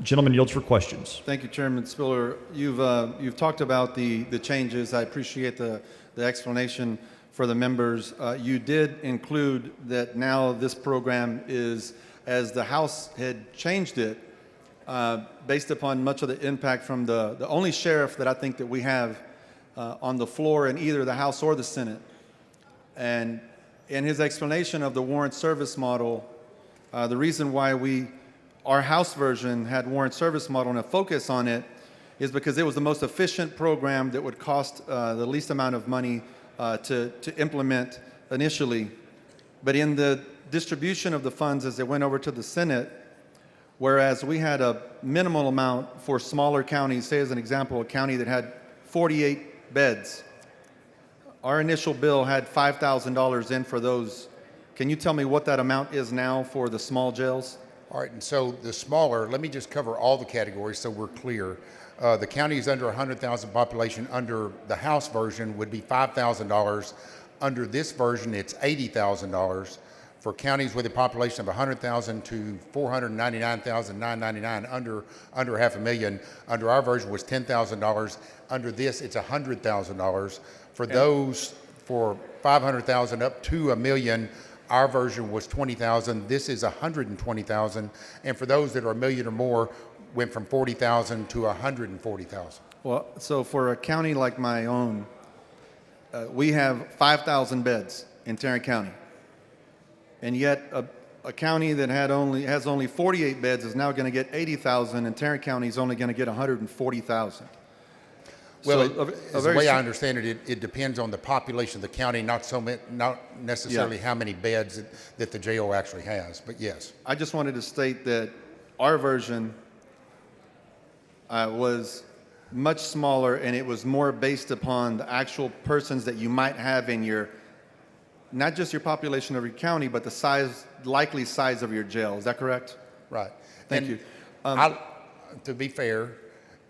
Gentleman yields for questions. Thank you, Chairman Spiller. You've talked about the changes. I appreciate the explanation for the members. You did include that now this program is, as the House had changed it, based upon much of the impact from the only sheriff that I think that we have on the floor in either the House or the Senate. And in his explanation of the warrant service model, the reason why our House version had warrant service model and a focus on it is because it was the most efficient program that would cost the least amount of money to implement initially. But in the distribution of the funds as they went over to the Senate, whereas we had a minimal amount for smaller counties, say as an example, a county that had 48 beds, our initial bill had $5,000 in for those. Can you tell me what that amount is now for the small jails? All right, and so the smaller, let me just cover all the categories so we're clear. The counties under 100,000 population under the House version would be $5,000. Under this version, it's $80,000. For counties with a population of 100,000 to 499,999, under $500,000, under our version was $10,000. Under this, it's $100,000. For those for 500,000 up to $1 million, our version was 20,000. This is 120,000. And for those that are $1 million or more, went from 40,000 to 140,000. Well, so for a county like my own, we have 5,000 beds in Tarrant County. And yet a county that has only 48 beds is now going to get 80,000, and Tarrant County is only going to get 140,000. Well, So the way I understand it, it depends on the population of the county, not necessarily how many beds that the jail actually has, but yes. I just wanted to state that our version was much smaller, and it was more based upon the actual persons that you might have in your, not just your population of your county, but the likely size of your jail. Is that correct? Right. Thank you. To be fair,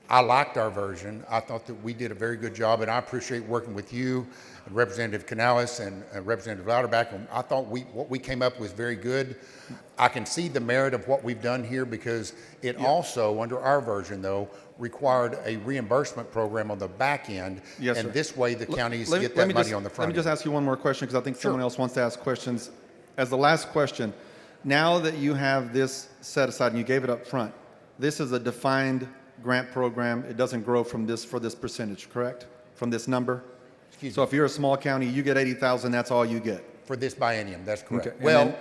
I liked our version. I thought that we did a very good job, and I appreciate working with you, and Representative Canales, and Representative Louderback. And I thought what we came up with was very good. I can see the merit of what we've done here because it also, under our version, though, required a reimbursement program on the back end. Yes, and sir. this way the counties get that money on the front end. Let me just ask you one more question because I think someone else wants to ask questions. As the last question, now that you have this set aside and you gave it up front, this is a defined grant program. It doesn't grow from this for this percentage, correct? From this number? So if you're a small county, you get 80,000, that's all you get. For this biennium, that's correct. Okay. Well,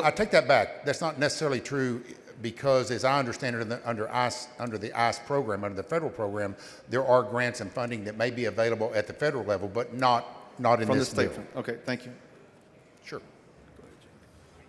I take that back. That's not necessarily true because, as I understand it, under the ICE program, under the federal program, there are grants and funding that may be available at the federal level, but not in From this the state bill. fund. Okay, thank you. Sure.